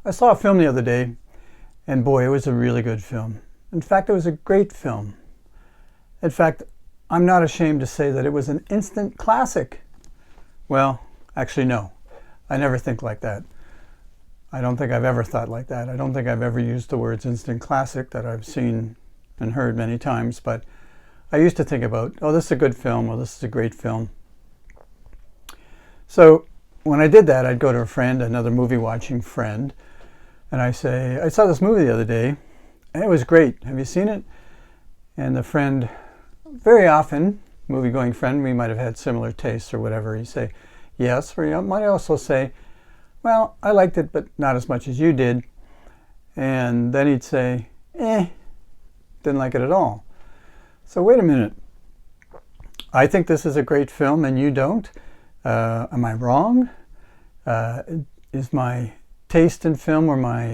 I saw a film the other day, and boy, it was a really good film. In fact, it was a great film. In fact, I'm not ashamed to say that it was an instant classic. Well, actually, no. I never think like that. I don't think I've ever thought like that. I don't think I've ever used the words instant classic that I've seen and heard many times, but I used to think about, oh, this is a good film, or this is a great film. So when I did that, I'd go to a friend, another movie watching friend, and I say, I saw this movie the other day, and it was great. Have you seen it? And the friend, very often, movie-going friend, we might have had similar tastes or whatever, he'd say, yes, or he might also say, well, I liked it, but not as much as you did. And then he'd say, didn't like it at all. So wait a minute. I think this is a great film and you don't. Am I wrong? Is my taste in film or my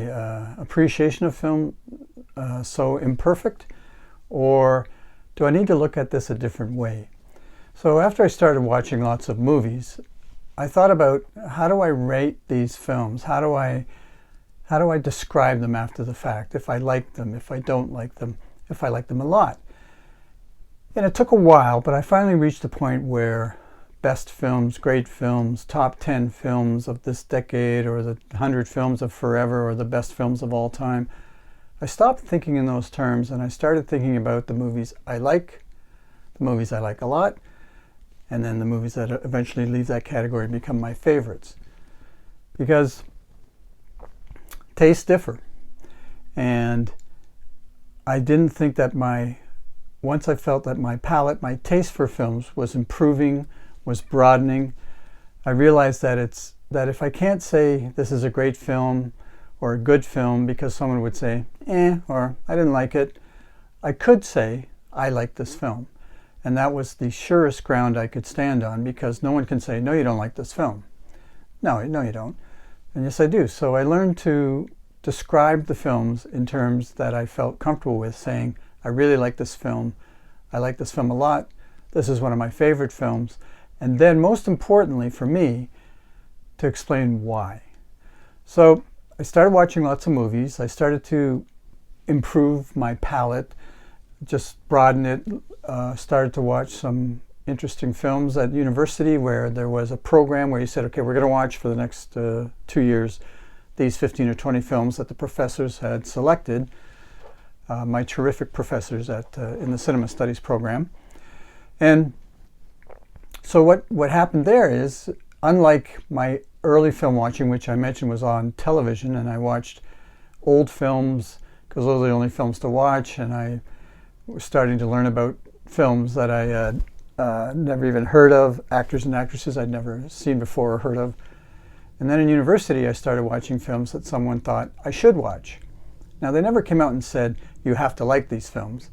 appreciation of film so imperfect? Or do I need to look at this a different way? So after I started watching lots of movies, I thought about, how do I rate these films? How do I describe them after the fact? If I like them, if I don't like them, if I like them a lot. And it took a while, but I finally reached the point where best films, great films, top 10 films of this decade, or the 100 films of forever, or the best films of all time, I stopped thinking in those terms and I started thinking about the movies I like, the movies I like a lot, and then the movies that eventually leave that category and become my favorites. Because tastes differ. And I didn't think that once I felt that my palate, my taste for films was improving, was broadening, I realized that if I can't say this is a great film or a good film because someone would say, or I didn't like it, I could say, I like this film. And that was the surest ground I could stand on, because no one can say, no, you don't like this film. No, you don't. And yes, I do. So I learned to describe the films in terms that I felt comfortable with, saying, I really like this film. I like this film a lot. This is one of my favorite films. And then most importantly for me, to explain why. So I started watching lots of movies. I started to improve my palate, just broaden it, started to watch some interesting films at university, where there was a program where you said, okay, we're going to watch for the next 2 years these 15 or 20 films that the professors had selected, my terrific professors in the cinema studies program. And so what happened there is, unlike my early film watching, which I mentioned was on television, and I watched old films because those are the only films to watch, and I was starting to learn about films that I had never even heard of, actors and actresses I'd never seen before or heard of. And then in university, I started watching films that someone thought I should watch. Now, they never came out and said, you have to like these films.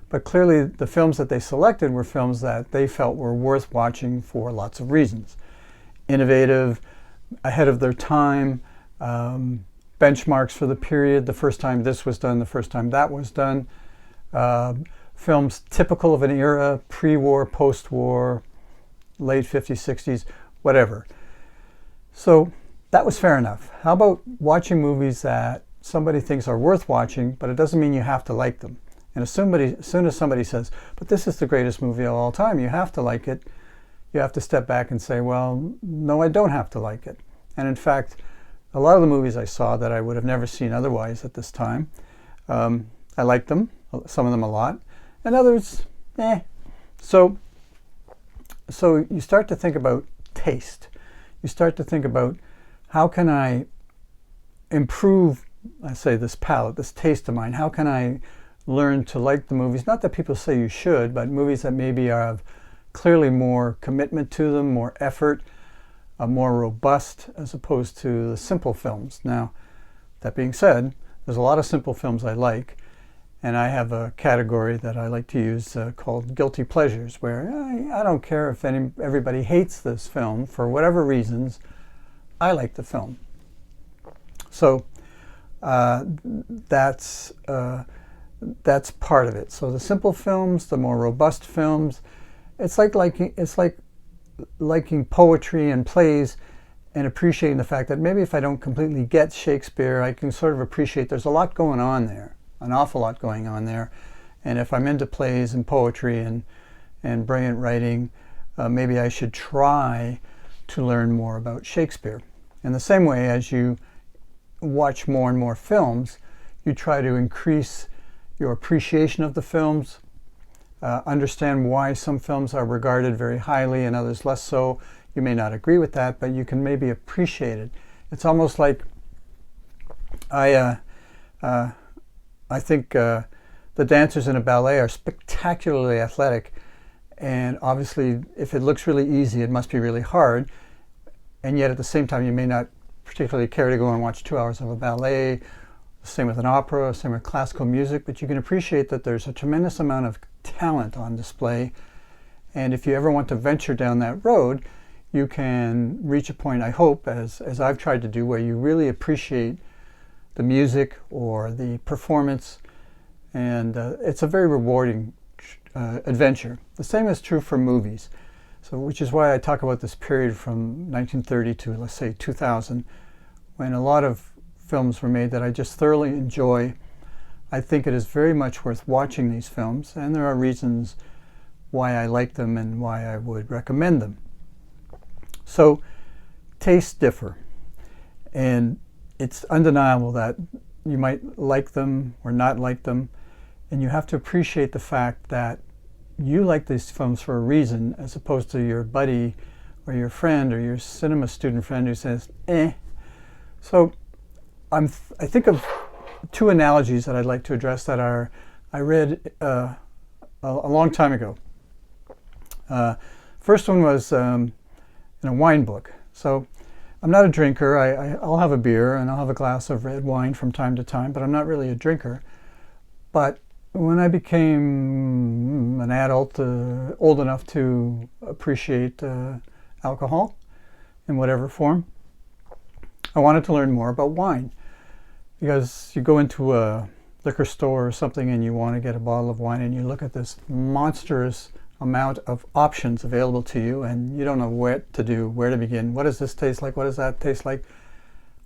But clearly, the films that they selected were films that they felt were worth watching for lots of reasons. Innovative, ahead of their time, benchmarks for the period, the first time this was done, the first time that was done. Films typical of an era, pre-war, post-war, late 50s, 60s, whatever. So that was fair enough. How about watching movies that somebody thinks are worth watching, but it doesn't mean you have to like them? And as soon as somebody says, but this is the greatest movie of all time, you have to like it, you have to step back and say, well, no, I don't have to like it. And in fact, a lot of the movies I saw that I would have never seen otherwise at this time, I liked them, some of them a lot, and others, So you start to think about taste. You start to think about, how can I improve, I say, this palate, this taste of mine? How can I learn to like the movies? Not that people say you should, but movies that maybe have clearly more commitment to them, more effort, more robust, as opposed to the simple films. Now, that being said, there's a lot of simple films I like, and I have a category that I like to use called guilty pleasures, where I don't care if everybody hates this film for whatever reasons, I like the film. So that's part of it. So the simple films, the more robust films, it's like liking poetry and plays and appreciating the fact that maybe if I don't completely get Shakespeare, I can sort of appreciate there's a lot going on there, an awful lot going on there. And if I'm into plays and poetry and brilliant writing, maybe I should try to learn more about Shakespeare. In the same way, as you watch more and more films, you try to increase your appreciation of the films, understand why some films are regarded very highly and others less so. You may not agree with that, but you can maybe appreciate it. It's almost like I think the dancers in a ballet are spectacularly athletic, and obviously if it looks really easy, it must be really hard, and yet at the same time you may not particularly care to go and watch 2 hours of a ballet. Same with an opera, same with classical music, but you can appreciate that there's a tremendous amount of talent on display, and if you ever want to venture down that road, you can reach a point, I hope, as I've tried to do, where you really appreciate the music or the performance, and it's a very rewarding adventure. The same is true for movies, so which is why I talk about this period from 1930 to, let's say, 2000, when a lot of films were made that I just thoroughly enjoy. I think it is very much worth watching these films, and there are reasons why I like them and why I would recommend them. So tastes differ, and it's undeniable that you might like them or not like them, and you have to appreciate the fact that you like these films for a reason, as opposed to your buddy or your friend or your cinema student friend who says, eh. So I think of two analogies that I'd like to address that I read a long time ago. First one was in a wine book. So I'm not a drinker. I'll have a beer and I'll have a glass of red wine from time to time, but I'm not really a drinker. But when I became an adult, old enough to appreciate alcohol in whatever form, I wanted to learn more about wine. Because you go into a liquor store or something and you want to get a bottle of wine and you look at this monstrous amount of options available to you and you don't know what to do, where to begin. What does this taste like? What does that taste like?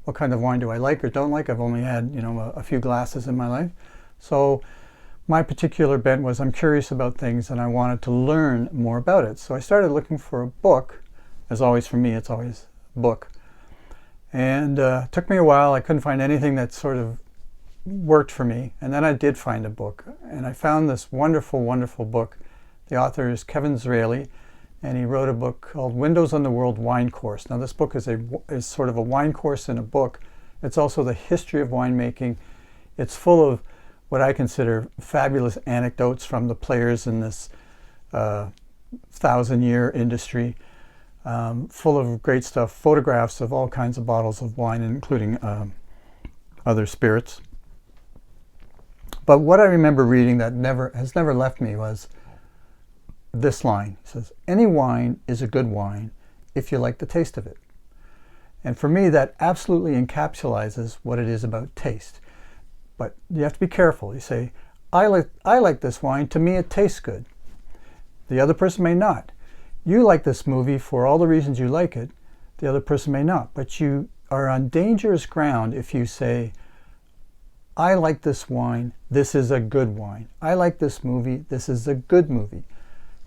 What kind of wine do I like or don't like? I've only had, a few glasses in my life. So my particular bent was I'm curious about things and I wanted to learn more about it. So I started looking for a book. As always for me, it's always a book. And it took me a while. I couldn't find anything that sort of worked for me. And then I did find a book. And I found this wonderful, wonderful book. The author is Kevin Zraly, and he wrote a book called Windows on the World Wine Course. Now this book is sort of a wine course in a book. It's also the history of winemaking. It's full of what I consider fabulous anecdotes from the players in this 1,000-year industry. Full of great stuff, photographs of all kinds of bottles of wine, including other spirits. But what I remember reading that has never left me was this line. It says, any wine is a good wine if you like the taste of it. And for me, that absolutely encapsulates what it is about taste. But you have to be careful. You say, I like this wine, to me it tastes good. The other person may not. You like this movie for all the reasons you like it, the other person may not. But you are on dangerous ground if you say, I like this wine, this is a good wine. I like this movie, this is a good movie.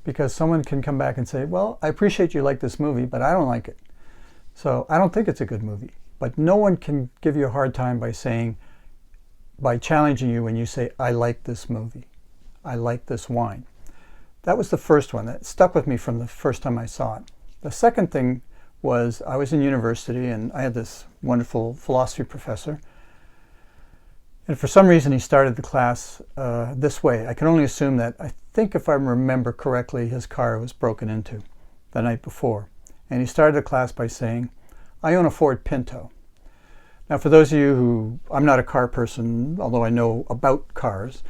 Because someone can come back and say, well, I appreciate you like this movie, but I don't like it. So I don't think it's a good movie. But no one can give you a hard time by challenging you when you say, I like this movie, I like this wine. That was the first one that stuck with me from the first time I saw it. The second thing was I was in university and I had this wonderful philosophy professor. And for some reason he started the class this way. I can only assume that, I think if I remember correctly, his car was broken into the night before. And he started the class by saying, I own a Ford Pinto. Now for those of you who, I'm not a car person, although I know about cars,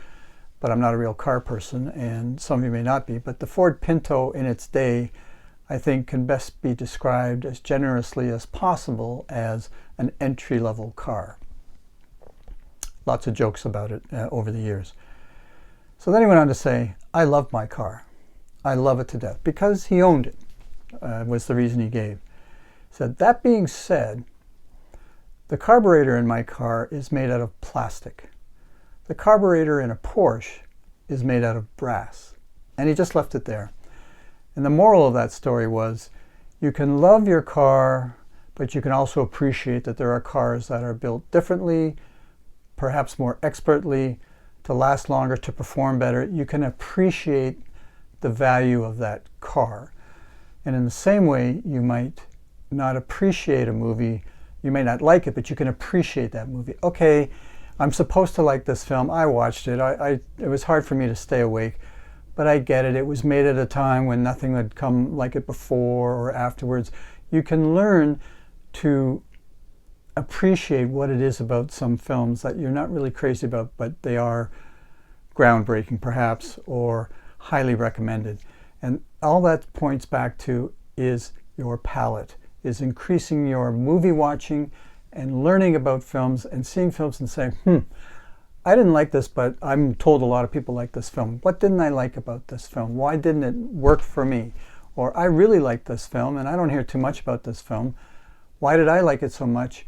but I'm not a real car person, and some of you may not be, but the Ford Pinto in its day, I think, can best be described as generously as possible as an entry-level car. Lots of jokes about it over the years. So then he went on to say, I love my car. I love it to death, because he owned it, was the reason he gave. Said, that being said, the carburetor in my car is made out of plastic. The carburetor in a Porsche is made out of brass. And he just left it there. And the moral of that story was, you can love your car, but you can also appreciate that there are cars that are built differently, perhaps more expertly, to last longer, to perform better. You can appreciate the value of that car. And in the same way, you might not appreciate a movie, you may not like it, but you can appreciate that movie. Okay, I'm supposed to like this film. I watched it. It was hard for me to stay awake, but I get it. It was made at a time when nothing had come like it before or afterwards. You can learn to appreciate what it is about some films that you're not really crazy about, but they are groundbreaking perhaps, or highly recommended. And all that points back to is your palate, is increasing your movie watching and learning about films and seeing films and saying, I didn't like this, but I'm told a lot of people like this film. What didn't I like about this film? Why didn't it work for me? Or I really like this film and I don't hear too much about this film. Why did I like it so much?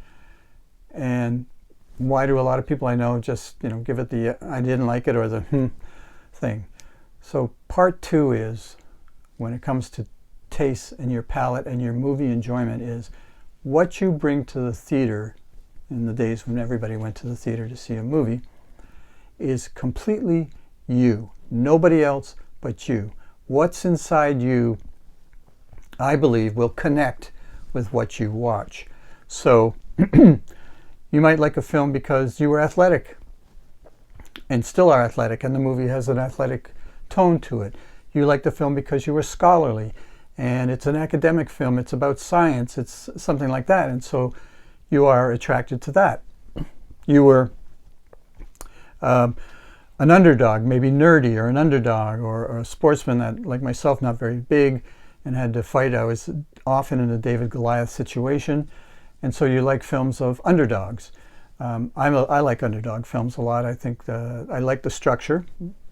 And why do a lot of people I know just, give it the I didn't like it or the thing? So part 2 is, when it comes to taste and your palate and your movie enjoyment, is what you bring to the theater in the days when everybody went to the theater to see a movie is completely you. Nobody else but you. What's inside you, I believe, will connect with what you watch. So you might like a film because you were athletic and still are athletic, and the movie has an athletic tone to it. You like the film because you were scholarly and it's an academic film, it's about science, it's something like that, and so you are attracted to that. You were an underdog, maybe nerdy, or an underdog, or a sportsman that, like myself, not very big and had to fight. I was often in a David Goliath situation, and so you like films of underdogs. I like underdog films a lot. I think I like the structure.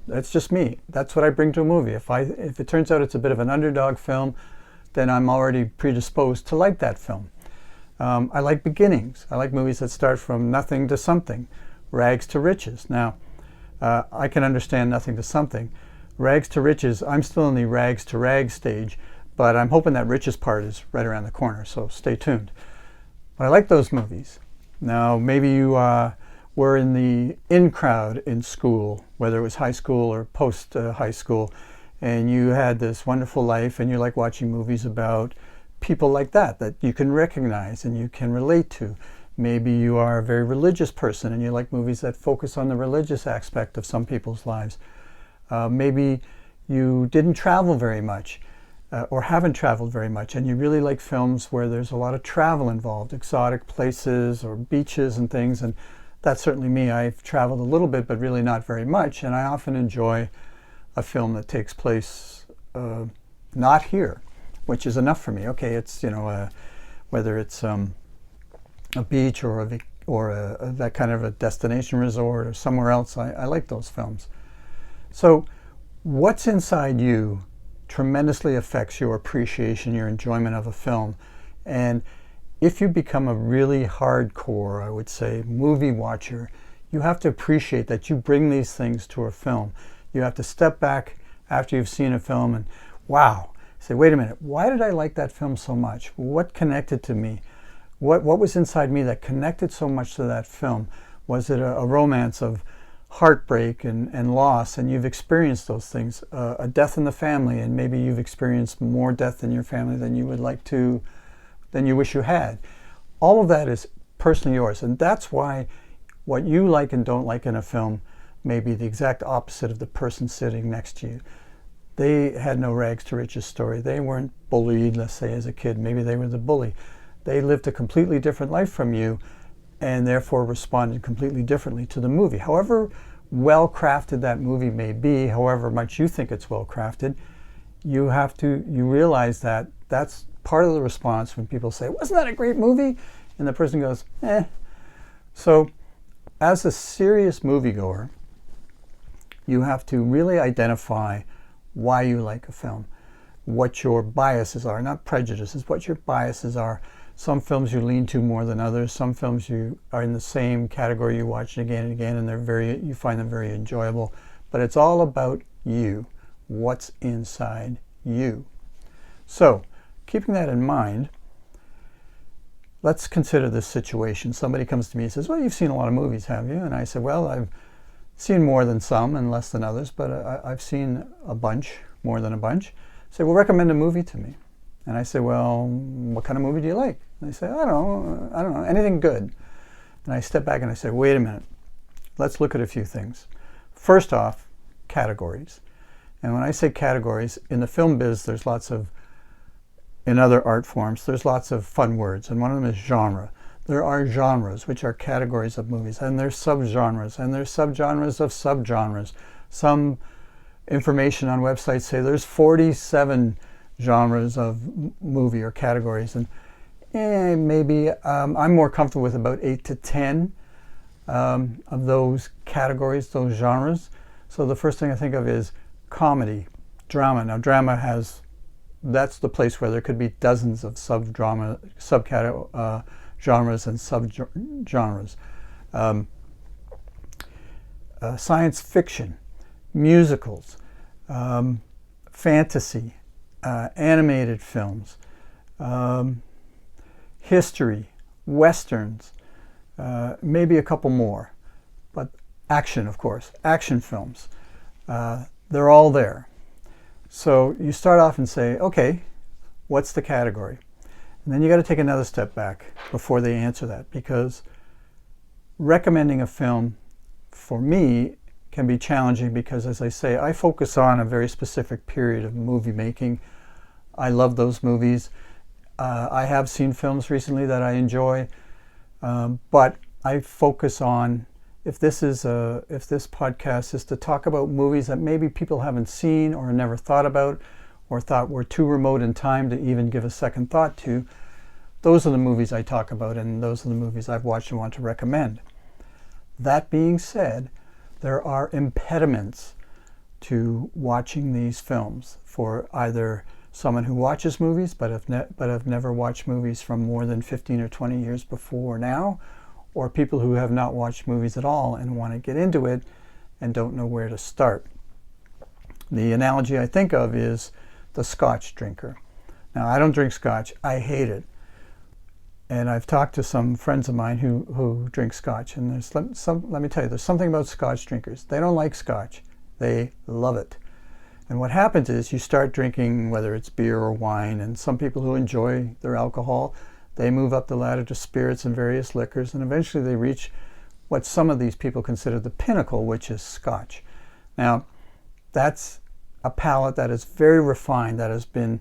That's just me. That's what I bring to a movie. If it turns out it's a bit of an underdog film, then I'm already predisposed to like that film. I like beginnings. I like movies that start from nothing to something, rags to riches. Now, I can understand nothing to something. Rags to riches, I'm still in the rags to rags stage, but I'm hoping that riches part is right around the corner, so stay tuned. But I like those movies. Now, maybe you were in the in crowd in school, whether it was high school or post high school, and you had this wonderful life and you like watching movies about people like that you can recognize and you can relate to. Maybe you are a very religious person and you like movies that focus on the religious aspect of some people's lives. Maybe you didn't travel very much or haven't traveled very much, and you really like films where there's a lot of travel involved, exotic places or beaches and things, and that's certainly me. I've traveled a little bit, but really not very much, and I often enjoy a film that takes place not here, which is enough for me. Okay, it's whether it's a beach or that kind of a destination resort or somewhere else. I like those films. So what's inside you tremendously affects your appreciation, your enjoyment of a film. And if you become a really hardcore, I would say, movie watcher, you have to appreciate that you bring these things to a film. You have to step back after you've seen a film and, wow, say, wait a minute, why did I like that film so much? What connected to me? What was inside me that connected so much to that film? Was it a romance of heartbreak and loss, and you've experienced those things, a death in the family, and maybe you've experienced more death in your family than you would like to, than you wish you had. All of that is personally yours, and that's why what you like and don't like in a film may be the exact opposite of the person sitting next to you. They had no rags to riches story. They weren't bullied, let's say, as a kid. Maybe they were the bully. They lived a completely different life from you, and therefore responded completely differently to the movie. However well crafted that movie may be, however much you think it's well crafted, you realize that that's part of the response when people say, wasn't that a great movie? And the person goes, eh. So as a serious moviegoer, you have to really identify why you like a film, what your biases are, not prejudices, what your biases are. Some films you lean to more than others. Some films you are in the same category, you watch it again and again, and you find them very enjoyable. But it's all about you, what's inside you. So, keeping that in mind, let's consider this situation. Somebody comes to me and says, well, you've seen a lot of movies, have you? And I said, well, I've seen more than some and less than others, but I've seen a bunch, more than a bunch. I say, well, recommend a movie to me. And I say, well, what kind of movie do you like? And they say, I don't know, anything good. And I step back and I say, wait a minute, let's look at a few things. First off, categories. And when I say categories, in the film biz, there's lots of, in other art forms, there's lots of fun words, and one of them is genre. There are genres, which are categories of movies, and there's subgenres, and there's subgenres of subgenres. Some information on websites say there's 47 genres of movie or categories, and maybe I'm more comfortable with about 8 to 10 of those categories, those genres. So the first thing I think of is comedy, drama. Now drama that's the place where there could be dozens of genres and subgenres. Science fiction, musicals, fantasy, animated films, history, westerns, maybe a couple more, but action, of course, action films. They're all there. So you start off and say, okay, what's the category? And then you got to take another step back before they answer that, because recommending a film for me can be challenging because, as I say, I focus on a very specific period of movie making. I love those movies. I have seen films recently that I enjoy, but I focus on, if this podcast is to talk about movies that maybe people haven't seen or never thought about or thought were too remote in time to even give a second thought to, those are the movies I talk about, and those are the movies I've watched and want to recommend. That being said, there are impediments to watching these films for either someone who watches movies but have never watched movies from more than 15 or 20 years before now, or people who have not watched movies at all and want to get into it and don't know where to start. The analogy I think of is the Scotch drinker. Now, I don't drink Scotch. I hate it. And I've talked to some friends of mine who drink Scotch, and let me tell you, there's something about Scotch drinkers. They don't like Scotch. They love it. And what happens is you start drinking, whether it's beer or wine, and some people who enjoy their alcohol, they move up the ladder to spirits and various liquors, and eventually they reach what some of these people consider the pinnacle, which is Scotch. Now, that's a palate that is very refined, that has been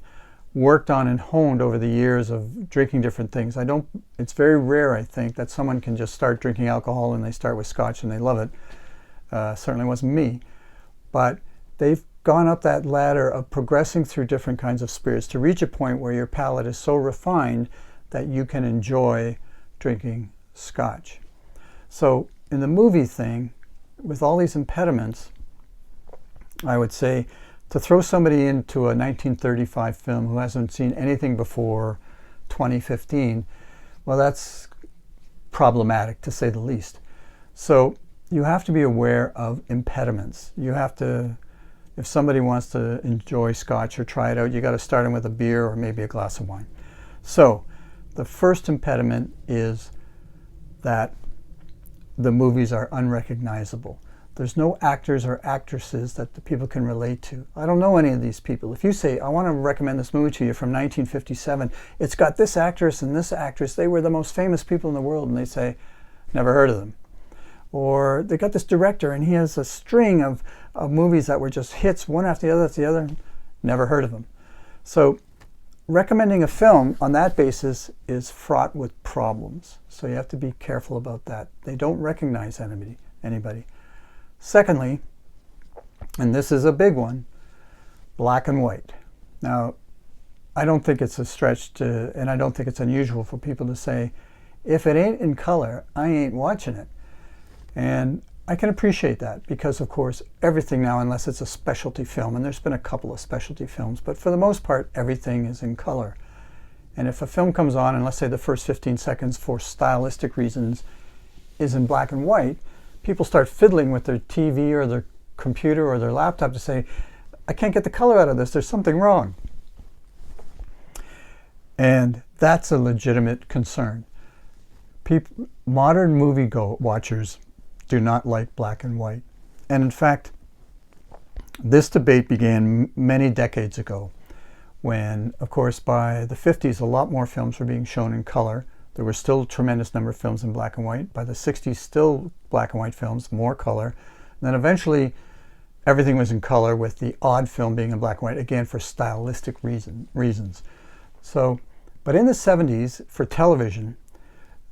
worked on and honed over the years of drinking different things. It's very rare, I think, that someone can just start drinking alcohol and they start with Scotch and they love it. Certainly wasn't me. But they've gone up that ladder of progressing through different kinds of spirits to reach a point where your palate is so refined that you can enjoy drinking Scotch. So in the movie thing, with all these impediments, I would say to throw somebody into a 1935 film who hasn't seen anything before 2015, well, that's problematic to say the least. So you have to be aware of impediments. You have to, if somebody wants to enjoy Scotch or try it out, you got to start them with a beer or maybe a glass of wine. So the first impediment is that the movies are unrecognizable. There's no actors or actresses that the people can relate to. I don't know any of these people. If you say, I want to recommend this movie to you from 1957, it's got this actress and this actress, they were the most famous people in the world, and they say, never heard of them. Or they got this director and he has a string of movies that were just hits, one after the other, never heard of them. So recommending a film on that basis is fraught with problems. So you have to be careful about that. They don't recognize anybody. Secondly, and this is a big one, black and white. Now, I don't think it's a stretch and I don't think it's unusual for people to say, if it ain't in color, I ain't watching it. And I can appreciate that because, of course, everything now, unless it's a specialty film, and there's been a couple of specialty films, but for the most part, everything is in color. And if a film comes on, and let's say the first 15 seconds for stylistic reasons is in black and white, people start fiddling with their TV or their computer or their laptop to say, I can't get the color out of this, there's something wrong. And that's a legitimate concern. Modern movie watchers do not like black and white. And in fact, this debate began many decades ago when, of course, by the 50s, a lot more films were being shown in color. There were still a tremendous number of films in black and white. By the 60s, still black and white films, more color. And then eventually, everything was in color, with the odd film being in black and white, again, for stylistic reasons. So, but in the 70s, for television,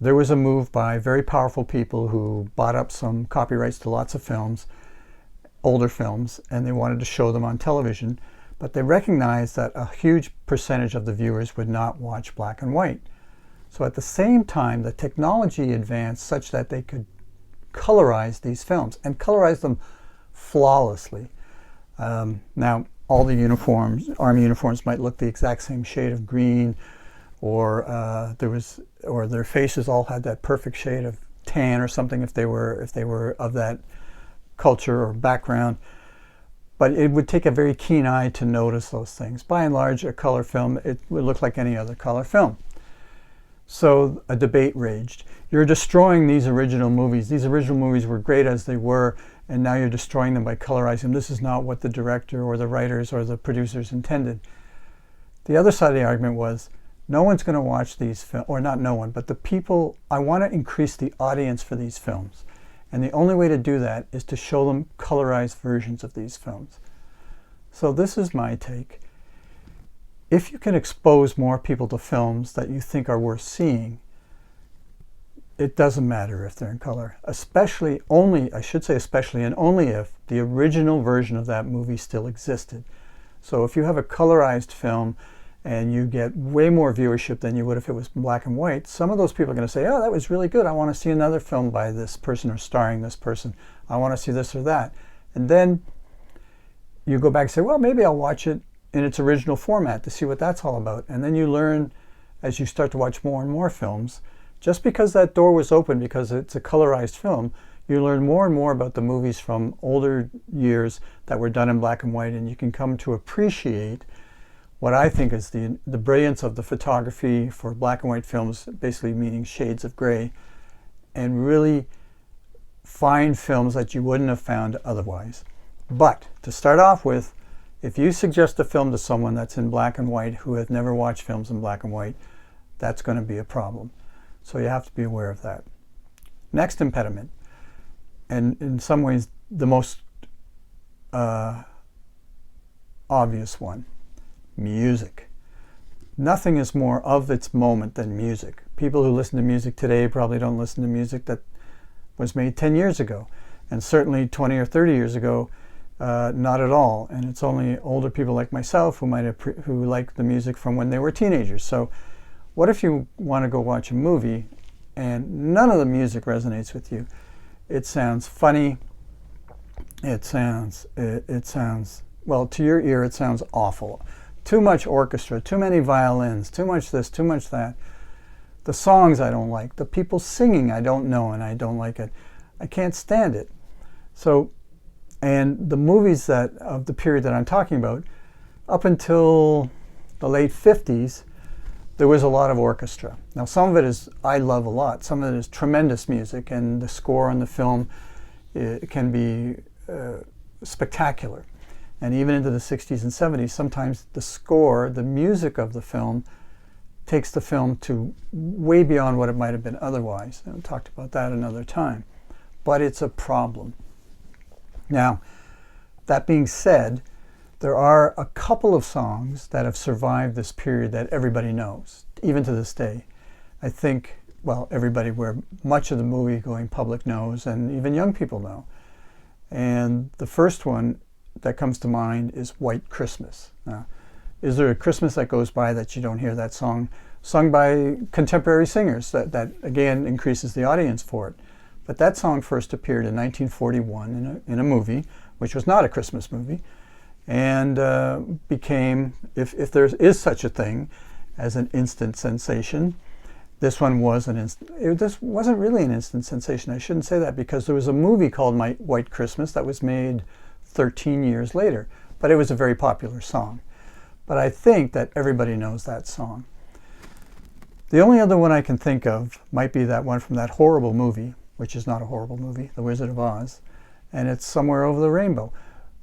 there was a move by very powerful people who bought up some copyrights to lots of films, older films, and they wanted to show them on television. But they recognized that a huge percentage of the viewers would not watch black and white. So at the same time, the technology advanced such that they could colorize these films and colorize them flawlessly. Now, all the uniforms, Army uniforms, might look the exact same shade of green, or their faces all had that perfect shade of tan or something if they were of that culture or background. But it would take a very keen eye to notice those things. By and large, a color film, it would look like any other color film. So a debate raged. You're destroying these original movies. These original movies were great as they were, and now you're destroying them by colorizing them. This is not what the director or the writers or the producers intended. The other side of the argument was, no one's going to watch these films, or not no one, but the people. I want to increase the audience for these films. And the only way to do that is to show them colorized versions of these films. So this is my take. If you can expose more people to films that you think are worth seeing, it doesn't matter if they're in color. Especially only, I should say especially, and only if the original version of that movie still existed. So if you have a colorized film and you get way more viewership than you would if it was black and white, some of those people are going to say, oh, that was really good. I want to see another film by this person or starring this person. I want to see this or that. And then you go back and say, well, maybe I'll watch it in its original format to see what that's all about. And then you learn, as you start to watch more and more films, just because that door was open because it's a colorized film, you learn more and more about the movies from older years that were done in black and white, and you can come to appreciate what I think is the brilliance of the photography for black and white films, basically meaning shades of gray, and really find films that you wouldn't have found otherwise. But to start off with, if you suggest a film to someone that's in black and white who has never watched films in black and white, that's going to be a problem. So you have to be aware of that. Next impediment, and in some ways the most obvious one, music. Nothing is more of its moment than music. People who listen to music today probably don't listen to music that was made 10 years ago, and certainly 20 or 30 years ago, not at all. And it's only older people like myself who like the music from when they were teenagers. So what if you want to go watch a movie and none of the music resonates with you? It sounds funny. It sounds, well, to your ear, it sounds awful. Too much orchestra, too many violins, too much this, too much that. The songs I don't like. The people singing I don't know and I don't like it. I can't stand it. So, and the movies that of the period that I'm talking about, up until the late 50s, there was a lot of orchestra. Now some of it is, I love a lot. Some of it is tremendous music, and the score on the film can be spectacular. And even into the 60s and 70s, sometimes the score, the music of the film, takes the film to way beyond what it might have been otherwise. And we talked about that another time. But it's a problem. Now, that being said, there are a couple of songs that have survived this period that everybody knows, even to this day. I think, well, everybody where much of the movie-going public knows, and even young people know. And the first one that comes to mind is White Christmas. Now, is there a Christmas that goes by that you don't hear that song sung by contemporary singers? That again increases the audience for it. But that song first appeared in 1941 in a movie, which was not a Christmas movie, and became, if there is such a thing, as an instant sensation. This one was this wasn't really an instant sensation. I shouldn't say that, because there was a movie called My White Christmas that was made 13 years later, but it was a very popular song. But I think that everybody knows that song. The only other one I can think of might be that one from that horrible movie, which is not a horrible movie, The Wizard of Oz, and it's Somewhere Over the Rainbow.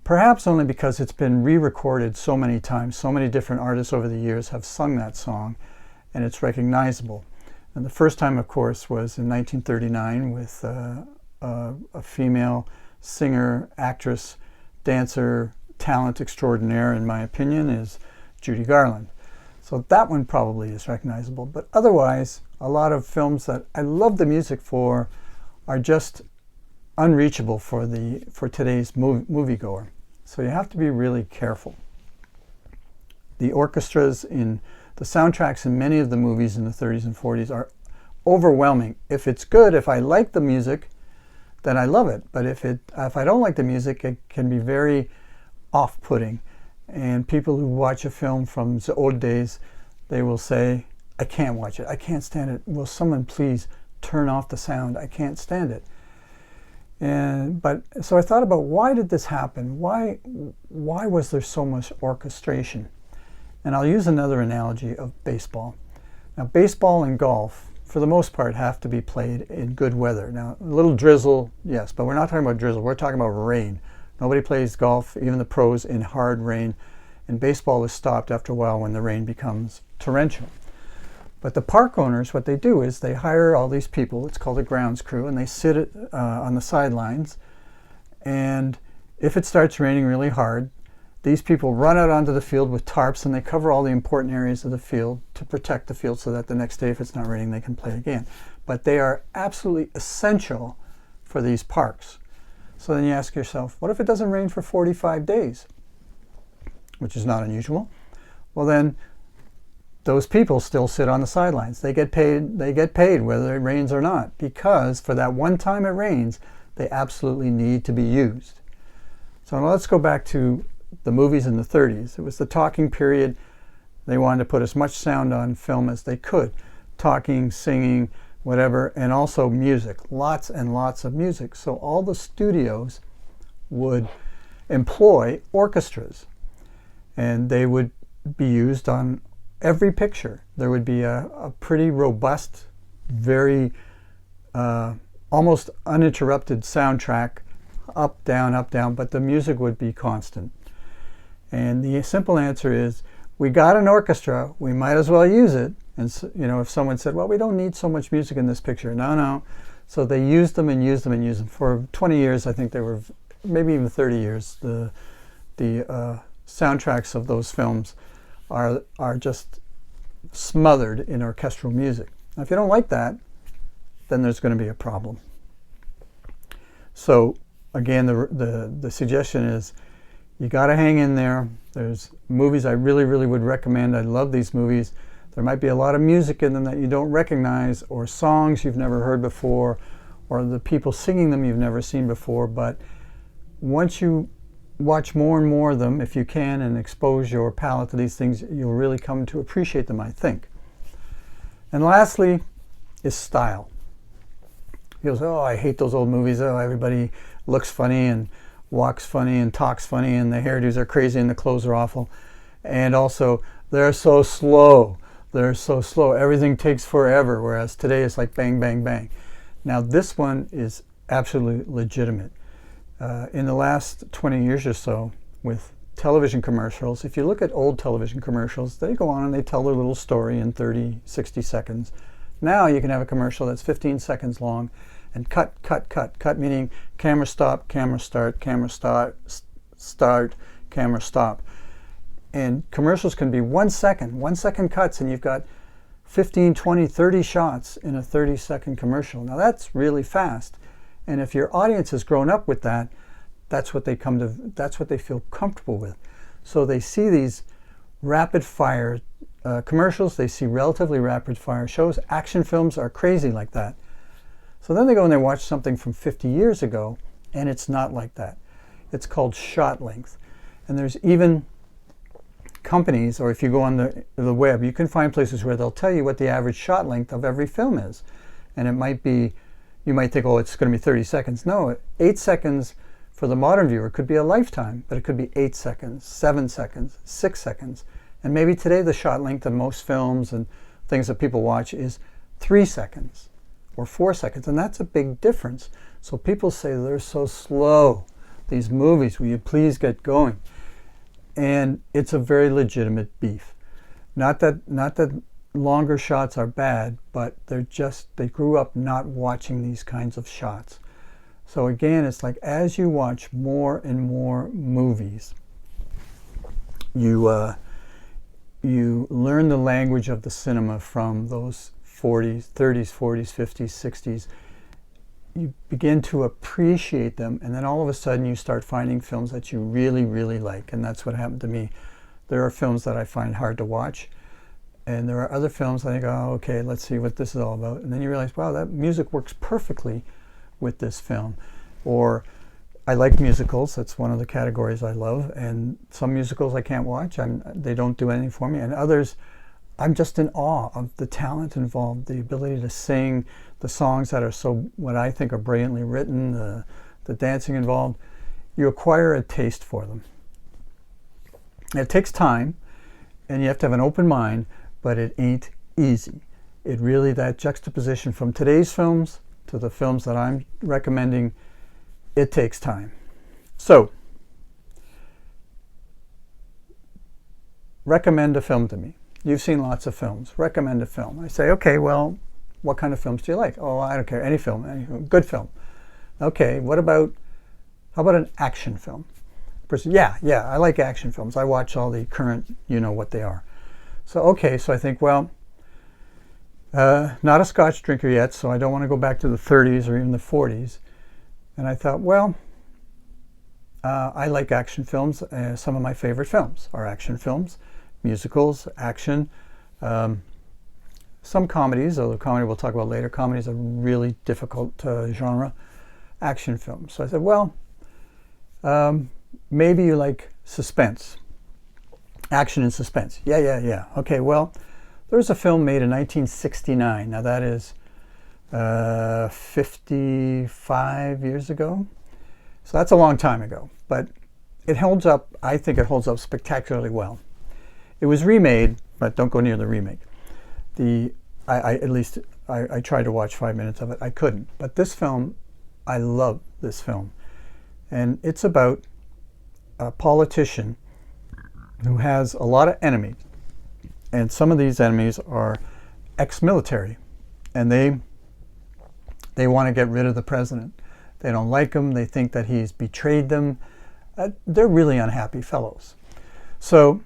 Perhaps only because it's been re-recorded so many times. So many different artists over the years have sung that song, and it's recognizable. And the first time, of course, was in 1939 with a female singer, actress, dancer, talent extraordinaire, in my opinion, is Judy Garland. So that one probably is recognizable. But otherwise, a lot of films that I love the music for are just unreachable for today's moviegoer. So you have to be really careful. The orchestras in the soundtracks in many of the movies in the 30s and 40s are overwhelming. If it's good, if I like the music, then I love it. But if I don't like the music, it can be very off-putting. And people who watch a film from the old days, they will say, I can't watch it. I can't stand it. Will someone please turn off the sound? I can't stand it. So I thought about, why did this happen? Why was there so much orchestration? And I'll use another analogy of baseball. Now, baseball and golf, for the most part, have to be played in good weather. Now, a little drizzle, yes, but we're not talking about drizzle. We're talking about rain. Nobody plays golf, even the pros, in hard rain. And baseball is stopped after a while when the rain becomes torrential. But the park owners, what they do is they hire all these people, it's called a grounds crew, and they sit on the sidelines. And if it starts raining really hard, these people run out onto the field with tarps, and they cover all the important areas of the field to protect the field so that the next day, if it's not raining, they can play again. But they are absolutely essential for these parks. So then you ask yourself, what if it doesn't rain for 45 days? Which is not unusual. Well, then those people still sit on the sidelines. They get paid whether it rains or not, because for that one time it rains, they absolutely need to be used. So now let's go back to the movies in the 30s. It was the talking period. They wanted to put as much sound on film as they could. Talking, singing, whatever, and also music. Lots and lots of music. So all the studios would employ orchestras, and they would be used on every picture. There would be a pretty robust, very almost uninterrupted soundtrack, up, down, but the music would be constant. And the simple answer is, we got an orchestra, we might as well use it. And if someone said, well, we don't need so much music in this picture. No. So they used them and used them and used them. For 20 years, I think they were, maybe even 30 years, the soundtracks of those films are just smothered in orchestral music. Now, if you don't like that, then there's going to be a problem. So again, the suggestion is, you got to hang in there. There's movies I really, really would recommend. I love these movies. There might be a lot of music in them that you don't recognize, or songs you've never heard before, or the people singing them you've never seen before. But once you watch more and more of them, if you can, and expose your palate to these things, you'll really come to appreciate them, I think. And lastly is style. People say, oh, I hate those old movies. Oh, everybody looks funny and walks funny and talks funny, and the hairdos are crazy and the clothes are awful. And also, they're so slow. They're so slow. Everything takes forever, whereas today it's like bang, bang, bang. Now, this one is absolutely legitimate. In the last 20 years or so, with television commercials, if you look at old television commercials, they go on and they tell their little story in 30, 60 seconds. Now you can have a commercial that's 15 seconds long, and cut, meaning camera stop, camera start, camera start, camera stop. And commercials can be 1 second cuts, and you've got 15, 20, 30 shots in a 30-second commercial. Now that's really fast. And if your audience has grown up with that, that's what they feel comfortable with. So they see these rapid fire commercials, they see relatively rapid fire shows. Action films are crazy like that. So then they go and they watch something from 50 years ago, and it's not like that. It's called shot length. And there's even companies, or if you go on the web, you can find places where they'll tell you what the average shot length of every film is. And it might be, you might think, oh, it's going to be 30 seconds. No, 8 seconds for the modern viewer could be a lifetime, but it could be 8 seconds, 7 seconds, 6 seconds. And maybe today the shot length of most films and things that people watch is 3 seconds or 4 seconds. And that's a big difference. So people say they're so slow, these movies, will you please get going? And it's a very legitimate beef. Not that longer shots are bad, but they grew up not watching these kinds of shots. So again, it's like as you watch more and more movies, you learn the language of the cinema from those 40s, 30s, 40s, 50s, 60s. You begin to appreciate them, and then all of a sudden you start finding films that you really, really like. And that's what happened to me. There are films that I find hard to watch, and there are other films I think, oh, okay, let's see what this is all about. And then you realize, wow, that music works perfectly with this film. Or I like musicals. That's one of the categories I love. And some musicals I can't watch. They don't do anything for me. And others, I'm just in awe of the talent involved, the ability to sing, the songs that are so, what I think are brilliantly written, the dancing involved. You acquire a taste for them. It takes time, and you have to have an open mind, but it ain't easy. It really, that juxtaposition from today's films to the films that I'm recommending, it takes time. So, recommend a film to me. You've seen lots of films. Recommend a film. I say, okay, well, what kind of films do you like? Oh, I don't care. Any film. Any good film. Okay, how about an action film? Person, yeah, I like action films. I watch all the current, you know what they are. So, okay, so I think, well, not a Scotch drinker yet, so I don't want to go back to the 30s or even the 40s. And I thought, well, I like action films. Some of my favorite films are action films, musicals, action, some comedies, although comedy we'll talk about later. Comedy is a really difficult genre. Action films. So I said, well, maybe you like suspense. Action and suspense. Yeah. Okay, well, there's a film made in 1969. Now that is 55 years ago. So that's a long time ago. But it holds up, I think it holds up spectacularly well. It was remade, but don't go near the remake. I tried to watch 5 minutes of it. I couldn't. But this film, I love this film. And it's about a politician who has a lot of enemies. And some of these enemies are ex-military. And they want to get rid of the president. They don't like him. They think that he's betrayed them. They're really unhappy fellows. So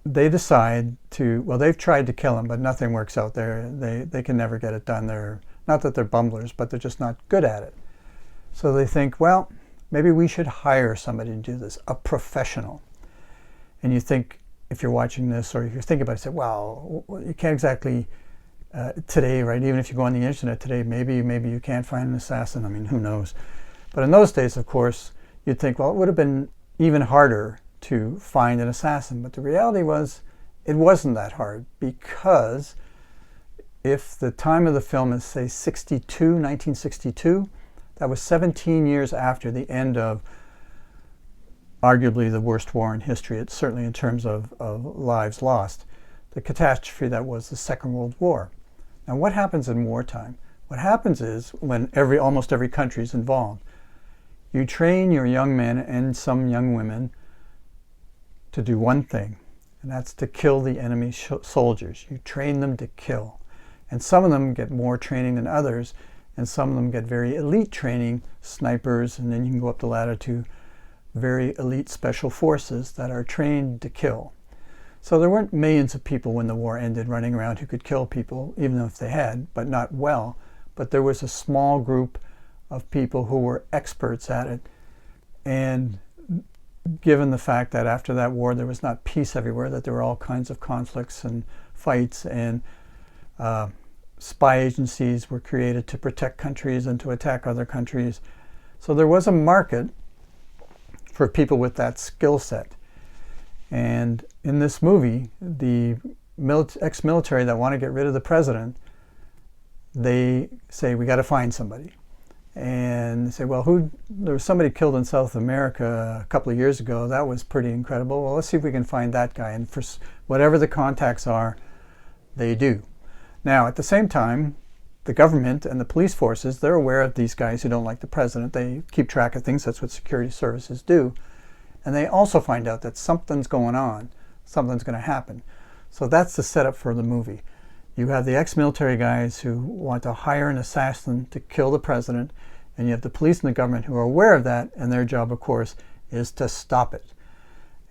they decide they've tried to kill him, but nothing works out there. They can never get it done. Not that they're bumblers, but they're just not good at it. So they think, well, maybe we should hire somebody to do this, a professional. And you think, if you're watching this or if you're thinking about it, say, well, you can't exactly, today, right? Even if you go on the internet today, maybe you can't find an assassin. I mean, who knows? But in those days, of course, you'd think, well, it would have been even harder to find an assassin. But the reality was, it wasn't that hard, because if the time of the film is, say, 1962, that was 17 years after the end of arguably the worst war in history. It's certainly in terms of lives lost. The catastrophe that was the Second World War. Now, what happens in wartime? What happens is, when almost every country is involved, you train your young men and some young women to do one thing, and that's to kill the enemy soldiers. You train them to kill. And some of them get more training than others, and some of them get very elite training, snipers, and then you can go up the ladder to very elite special forces that are trained to kill. So there weren't millions of people when the war ended running around who could kill people, even if they had, but not well. But there was a small group of people who were experts at it. And given the fact that after that war there was not peace everywhere, that there were all kinds of conflicts and fights, and spy agencies were created to protect countries and to attack other countries. So there was a market for people with that skill set. And in this movie, the ex-military that want to get rid of the president, they say, we got to find somebody. And they say, well, there was somebody killed in South America a couple of years ago. That was pretty incredible. Well, let's see if we can find that guy. And for whatever the contacts are, they do. Now, at the same time, the government and the police forces, they're aware of these guys who don't like the president. They keep track of things. That's what security services do. And they also find out that something's going on. Something's going to happen. So that's the setup for the movie. You have the ex-military guys who want to hire an assassin to kill the president, and you have the police and the government who are aware of that, and their job, of course, is to stop it.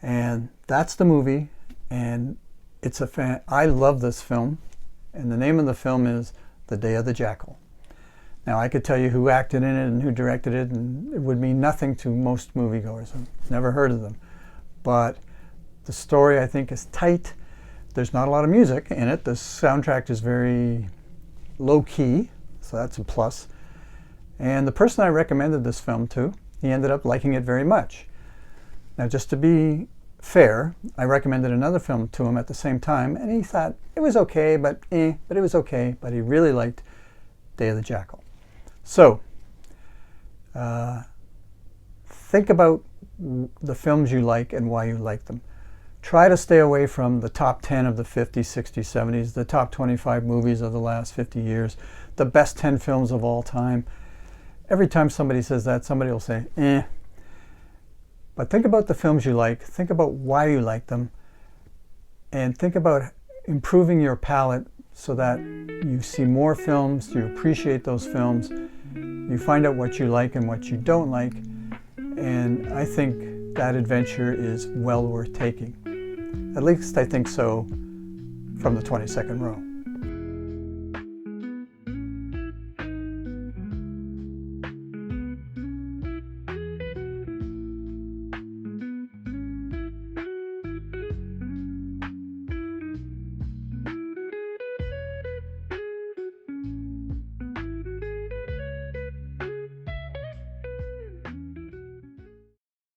And that's the movie, and it's I love this film, and the name of the film is The Day of the Jackal. Now, I could tell you who acted in it and who directed it, and it would mean nothing to most moviegoers. I've never heard of them. But the story, I think, is tight. There's not a lot of music in it. The soundtrack is very low-key, so that's a plus. And the person I recommended this film to, he ended up liking it very much. Now, just to be fair, I recommended another film to him at the same time, and he thought it was okay, but it was okay. But he really liked Day of the Jackal. So, think about the films you like and why you like them. Try to stay away from the top 10 of the 50s, 60s, 70s, the top 25 movies of the last 50 years, the best 10 films of all time. Every time somebody says that, somebody will say, eh. But think about the films you like, think about why you like them, and think about improving your palate so that you see more films, you appreciate those films, you find out what you like and what you don't like, and I think that adventure is well worth taking. At least I think so from the 22nd row.